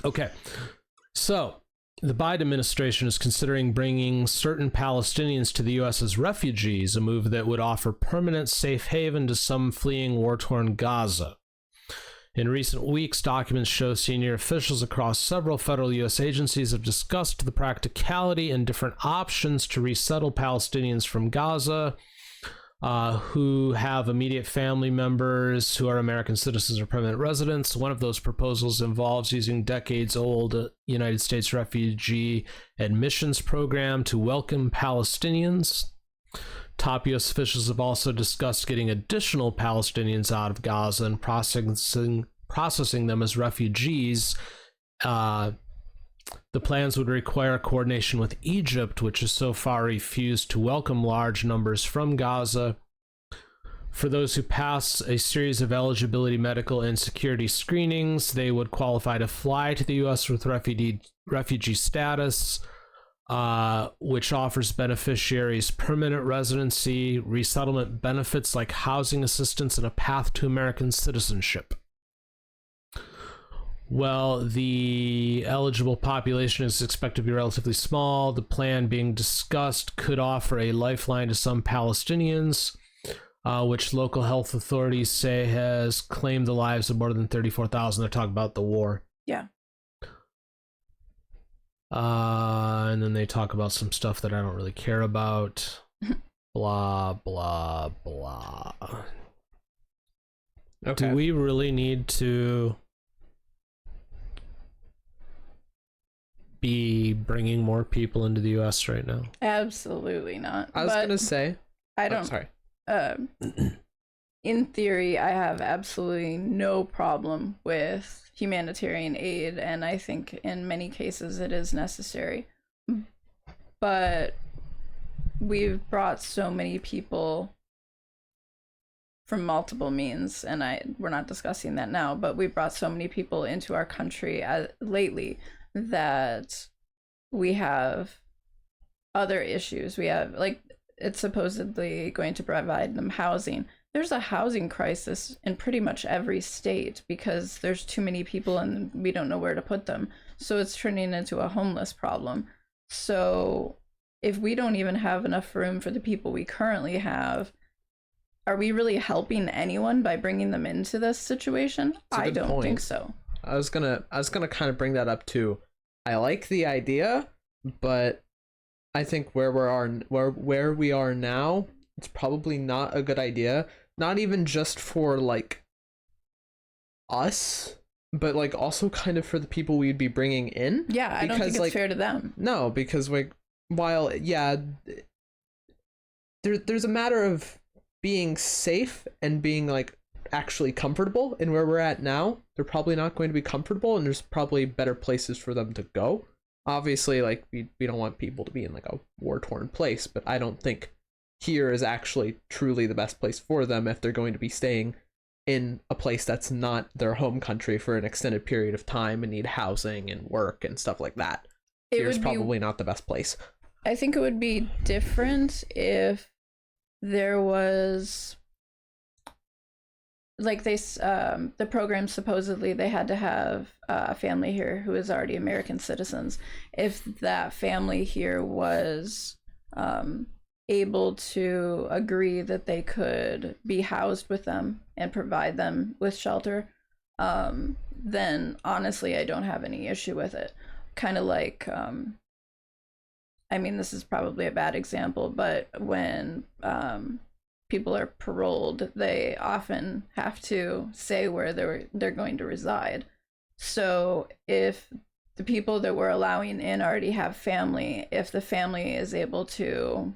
Okay. So, the Biden administration is considering bringing certain Palestinians to the U.S. as refugees, a move that would offer permanent safe haven to some fleeing war-torn Gaza. In recent weeks, documents show senior officials across several federal U.S. agencies have discussed the practicality and different options to resettle Palestinians from Gaza who have immediate family members who are American citizens or permanent residents. One of those proposals involves using decades-old United States refugee admissions program to welcome Palestinians. Top U.S. officials have also discussed getting additional Palestinians out of Gaza and processing them as refugees. The plans would require coordination with Egypt, which has so far refused to welcome large numbers from Gaza. For those who pass a series of eligibility, medical, and security screenings, they would qualify to fly to the U.S. with refugee status, which offers beneficiaries permanent residency, resettlement benefits like housing assistance, and a path to American citizenship. Well, the eligible population is expected to be relatively small. The plan being discussed could offer a lifeline to some Palestinians, which local health authorities say has claimed the lives of more than 34,000. They're talking about the war. Yeah. And then they talk about some stuff that I don't really care about. Blah, blah, blah. Okay. Do we really need to be bringing more people into the U.S. right now? Absolutely not. I was going to say... I don't... sorry. In theory, I have absolutely no problem with humanitarian aid, and I think in many cases it is necessary. But we've brought so many people from multiple means, and we're not discussing that now, but we brought so many people into our country lately that we have other issues. We have, like, it's supposedly going to provide them housing. There's a housing crisis in pretty much every state because there's too many people and we don't know where to put them. So it's turning into a homeless problem. So if we don't even have enough room for the people we currently have, are we really helping anyone by bringing them into this situation? I don't think so. I was gonna kind of bring that up too. I like the idea, but I think where we are now, it's probably not a good idea. Not even just for like us, but like also kind of for the people we'd be bringing in. Yeah, I don't think it's fair to them. No, because like while there's a matter of being safe and being like actually comfortable in where we're at now. They're probably not going to be comfortable, and there's probably better places for them to go. Obviously, like we don't want people to be in like a war-torn place, but I don't think here is actually truly the best place for them if they're going to be staying in a place that's not their home country for an extended period of time and need housing and work and stuff like that. Here's probably not the best place. I think it would be different if there was like the program, supposedly they had to have a family here who is already American citizens. If that family here was able to agree that they could be housed with them and provide them with shelter, then honestly, I don't have any issue with it. Kind of like, I mean, this is probably a bad example, but when people are paroled, they often have to say where they're going to reside. So if the people that we're allowing in already have family, if the family is able to,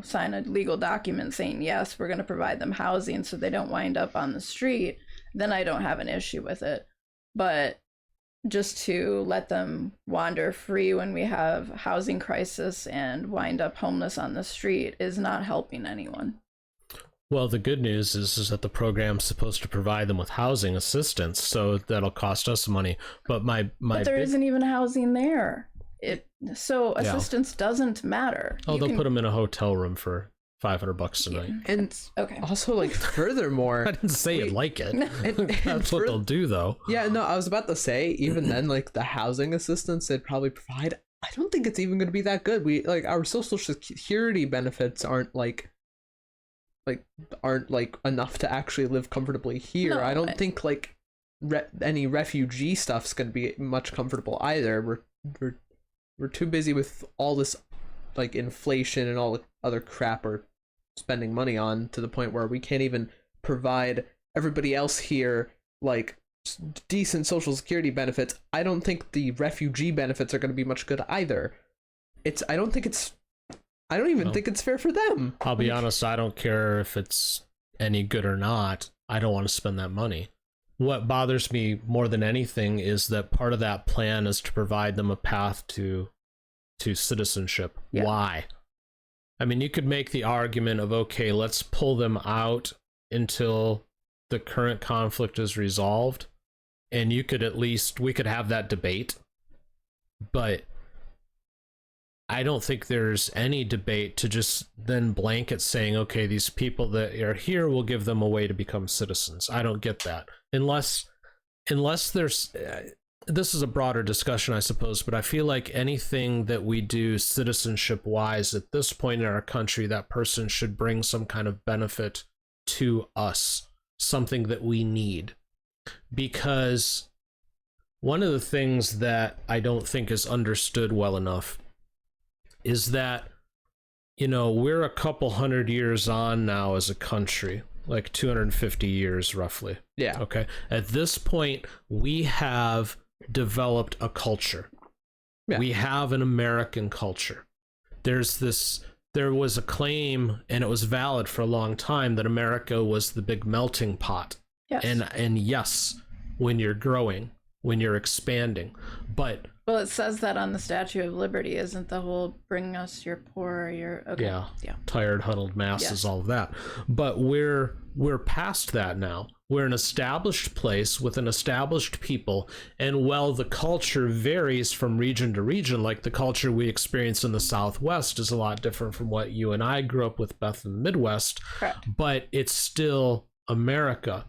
sign a legal document saying, yes, we're going to provide them housing so they don't wind up on the street, then I don't have an issue with it. But just to let them wander free when we have housing crisis and wind up homeless on the street is not helping anyone. Well, the good news is that the program's supposed to provide them with housing assistance, so that'll cost us money. But but there isn't even housing there. Assistance doesn't matter. Oh, they'll put them in a hotel room for $500 a night. And okay. also, like, furthermore, I didn't say you'd like it. and That's what they'll do, though. Yeah, no, I was about to say, even then, like, the housing assistance they'd probably provide, I don't think it's even going to be that good. We, like, our social security benefits aren't enough to actually live comfortably here. No, I don't think, like, any refugee stuff's going to be much comfortable either. We're too busy with all this, like, inflation and all the other crap we're spending money on, to the point where we can't even provide everybody else here, like, decent social security benefits. I don't think the refugee benefits are going to be much good either. I don't think it's fair for them. I'll be honest, I don't care if it's any good or not. I don't want to spend that money. What bothers me more than anything is that part of that plan is to provide them a path to citizenship. Yeah. Why? I mean, you could make the argument of, okay, let's pull them out until the current conflict is resolved, and we could have that debate. But I don't think there's any debate to just then blanket saying, okay, these people that are here, we'll give them a way to become citizens. I don't get that. Unless there's, this is a broader discussion, I suppose, but I feel like anything that we do citizenship wise at this point in our country, that person should bring some kind of benefit to us, something that we need. Because one of the things that I don't think is understood well enough is that, you know, we're a couple hundred years on now as a country, like 250 years roughly. Yeah. Okay. At this point, we have developed a culture. Yeah. We have an American culture. There was a claim, and it was valid for a long time, that America was the big melting pot. Yes. And yes, when you're growing, when you're expanding, but well, it says that on the Statue of Liberty, isn't the whole "bring us your poor, your" okay. Yeah, tired, huddled masses, yes. All of that. But we're past that now. We're an established place with an established people, and while the culture varies from region to region, like the culture we experience in the Southwest is a lot different from what you and I grew up with, Beth, in the Midwest. Correct. But it's still America.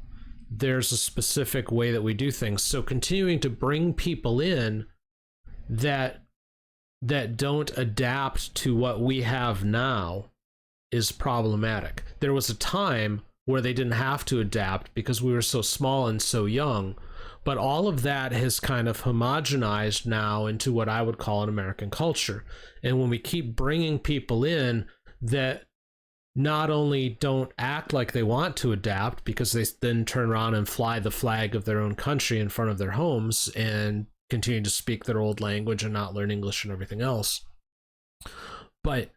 There's a specific way that we do things. So continuing to bring people in that don't adapt to what we have now is problematic. There was a time where they didn't have to adapt because we were so small and so young, but all of that has kind of homogenized now into what I would call an American culture. And when we keep bringing people in that not only don't act like they want to adapt, because they then turn around and fly the flag of their own country in front of their homes and continue to speak their old language and not learn English and everything else, but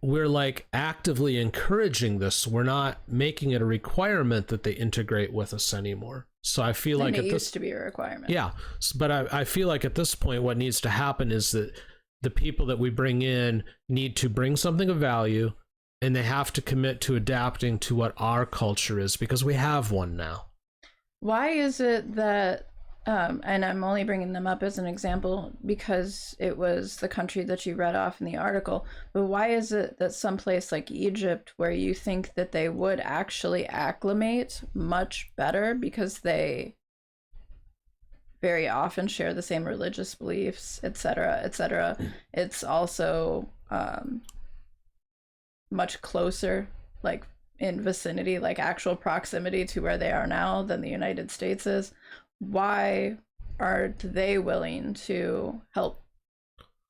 we're like actively encouraging this. We're not making it a requirement that they integrate with us anymore. So I feel like it used to be a requirement. Yeah, but I feel like at this point what needs to happen is that the people that we bring in need to bring something of value, and they have to commit to adapting to what our culture is, because we have one now. Why is it that and I'm only bringing them up as an example because it was the country that you read off in the article, but why is it that someplace like Egypt, where you think that they would actually acclimate much better because they very often share the same religious beliefs, etc., it's also much closer, like in vicinity, like actual proximity to where they are now than the United States is? Why aren't they willing to help,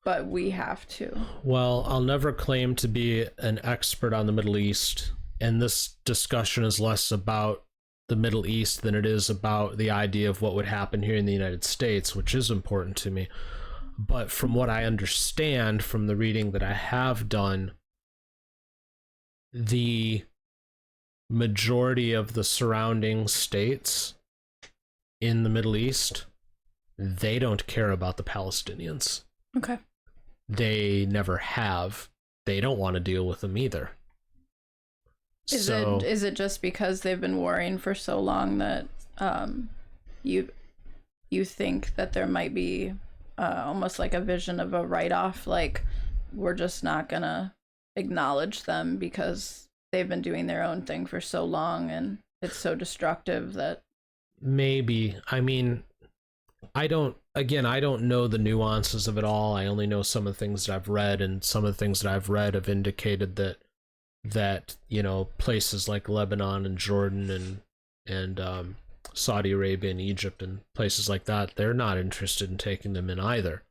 but we have to? Well, I'll never claim to be an expert on the Middle East, and this discussion is less about the Middle East than it is about the idea of what would happen here in the United States, which is important to me. But from what I understand from the reading that I have done, the majority of the surrounding states in the Middle East, they don't care about the Palestinians. Okay. They never have. They don't want to deal with them either. Is it just because they've been warring for so long that you think that there might be almost like a vision of a write-off, like we're just not gonna acknowledge them because they've been doing their own thing for so long and it's so destructive that maybe. I mean, I don't know the nuances of it all. I only know some of the things that I've read, and some of the things that I've read have indicated that places like Lebanon and Jordan and Saudi Arabia and Egypt and places like that, they're not interested in taking them in either.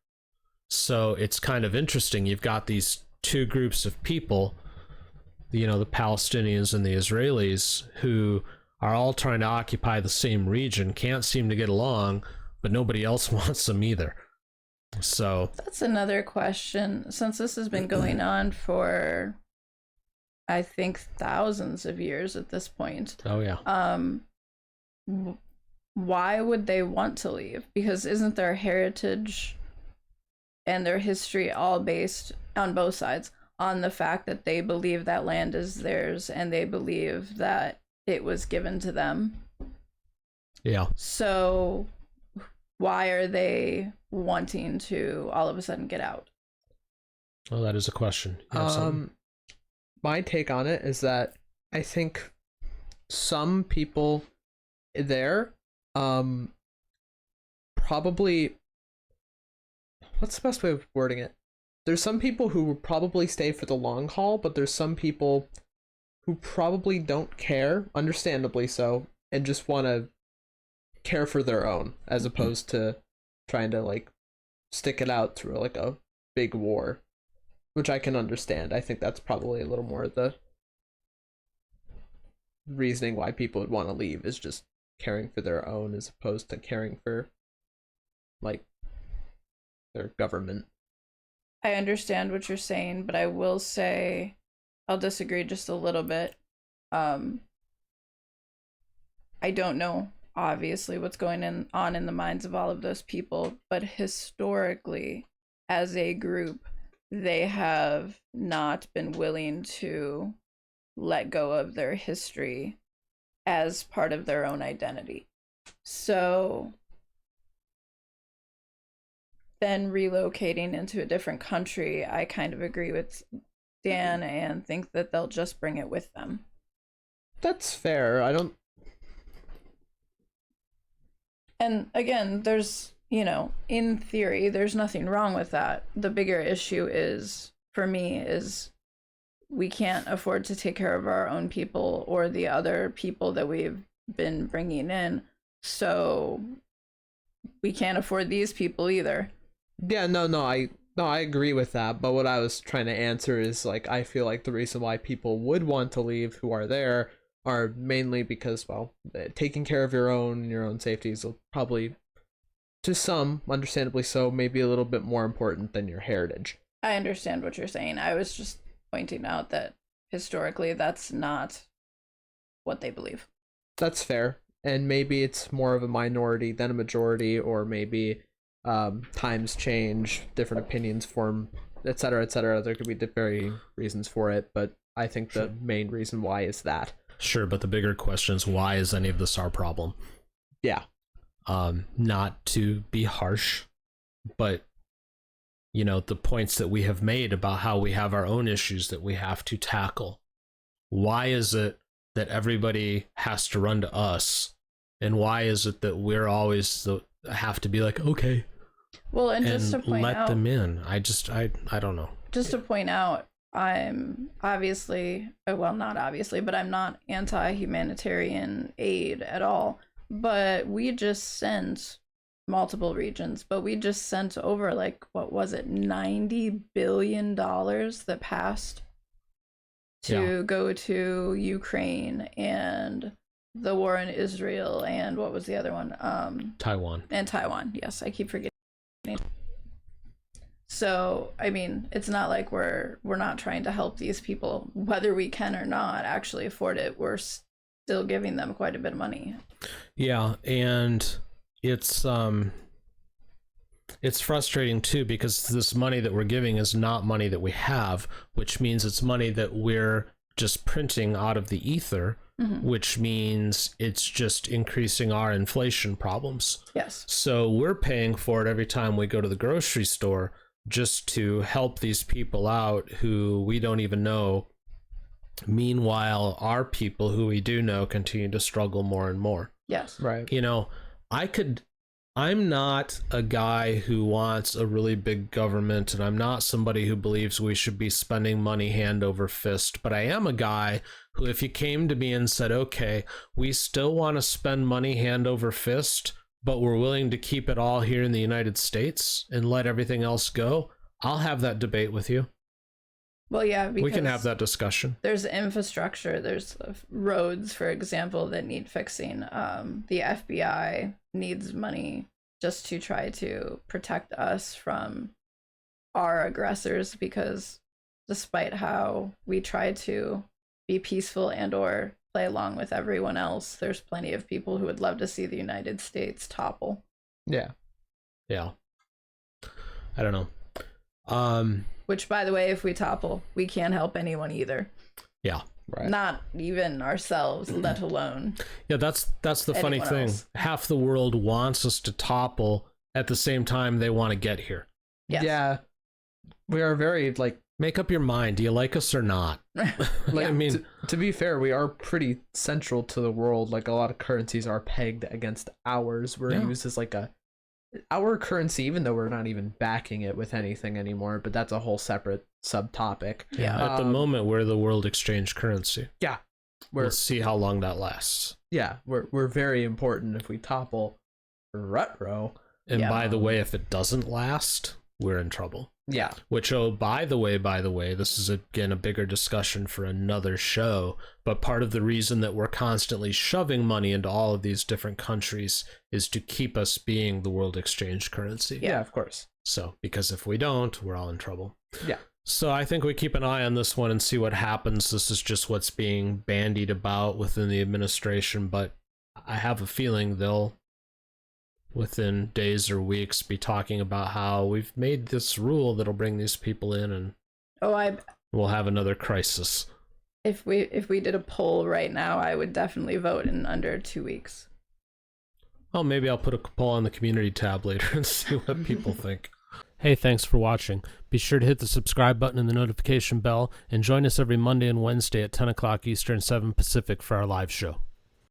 So it's kind of interesting. You've got these two groups of people, the Palestinians and the Israelis, who are all trying to occupy the same region, can't seem to get along, but nobody else wants them either. So that's another question. Since this has been going on for, I think, thousands of years at this point. Oh yeah. Why would they want to leave? Because isn't their heritage and their history all based on both sides on the fact that they believe that land is theirs and they believe that it was given to them? Yeah. So why are they wanting to all of a sudden get out? Well, that is a question. My take on it is that I think some people there probably, what's the best way of wording it? There's some people who would probably stay for the long haul, but there's some people who probably don't care, understandably so, and just want to care for their own, as opposed to trying to like stick it out through like a big war, which I can understand. I think that's probably a little more the reasoning why people would want to leave, is just caring for their own as opposed to caring for like their government. I understand what you're saying, but I will say I'll disagree just a little bit. I don't know obviously what's going on in the minds of all of those people, but historically as a group they have not been willing to let go of their history as part of their own identity. So then relocating into a different country, I kind of agree with Dan and think that they'll just bring it with them. That's fair. And again, there's, in theory, there's nothing wrong with that. The bigger issue is, for me, is we can't afford to take care of our own people or the other people that we've been bringing in. So we can't afford these people either. Yeah, no, I agree with that. But what I was trying to answer is, like, I feel like the reason why people would want to leave who are there are mainly because, well, taking care of your own safety is probably, to some, understandably so, maybe a little bit more important than your heritage. I understand what you're saying. I was just pointing out that historically that's not what they believe. That's fair. And maybe it's more of a minority than a majority, or maybe times change, different opinions form, etc., etc. There could be varying reasons for it, but I think the main reason why is that. Sure, but the bigger question is, why is any of this our problem? Yeah. Not to be harsh, but the points that we have made about how we have our own issues that we have to tackle. Why is it that everybody has to run to us? And why is it that we're always have to be like, okay, well, and just to point let out, them in? I don't know. Just to point out, I'm obviously, well, not obviously, but I'm not anti-humanitarian aid at all. But we just sent multiple regions, but we just sent over, like, what was it, $90 billion that passed to go to Ukraine and the war in Israel, and what was the other one? Taiwan. And Taiwan, yes, I keep forgetting. So, I mean, it's not like we're not trying to help these people, whether we can or not actually afford it. We're still giving them quite a bit of money. Yeah, and it's frustrating too, because this money that we're giving is not money that we have, which means it's money that we're just printing out of the ether, which means it's just increasing our inflation problems. Yes. So we're paying for it every time we go to the grocery store, just to help these people out who we don't even know. Meanwhile, our people who we do know continue to struggle more and more. Yes. Right. You know, I'm not a guy who wants a really big government, and I'm not somebody who believes we should be spending money hand over fist, but I am a guy who, if you came to me and said, okay, we still want to spend money hand over fist, but we're willing to keep it all here in the United States and let everything else go, I'll have that debate with you. Well, yeah, because we can have that discussion. There's infrastructure. There's roads, for example, that need fixing. The FBI needs money just to try to protect us from our aggressors, because despite how we try to be peaceful and or play along with everyone else, there's plenty of people who would love to see the United States topple. Yeah. Yeah. I don't know. Which, by the way, if we topple, we can't help anyone either. Yeah. Right. Not even ourselves, let alone. Yeah, that's the funny thing. Else. Half the world wants us to topple, at the same time they want to get here. Yes. Yeah. We are very, like... Make up your mind. Do you like us or not? Like, I mean... To be fair, we are pretty central to the world. Like, a lot of currencies are pegged against ours. We're used as, like, our currency, even though we're not even backing it with anything anymore, but that's a whole separate subtopic. Yeah. At the moment, we're the world exchange currency. Yeah. We'll see how long that lasts. Yeah, we're very important if we topple Rutro. And by the way, if it doesn't last, we're in trouble. Yeah. Which, by the way, this is again a bigger discussion for another show, but part of the reason that we're constantly shoving money into all of these different countries is to keep us being the world exchange currency. Yeah, of course. So, because if we don't, we're all in trouble. Yeah. So I think we keep an eye on this one and see what happens. This is just what's being bandied about within the administration, but I have a feeling they'll, within days or weeks, be talking about how we've made this rule that'll bring these people in, and we'll have another crisis. If we did a poll right now, I would definitely vote in under 2 weeks. Well, maybe I'll put a poll on the community tab later and see what people think. Hey, thanks for watching. Be sure to hit the subscribe button and the notification bell, and join us every Monday and Wednesday at 10 o'clock Eastern, 7 Pacific for our live show.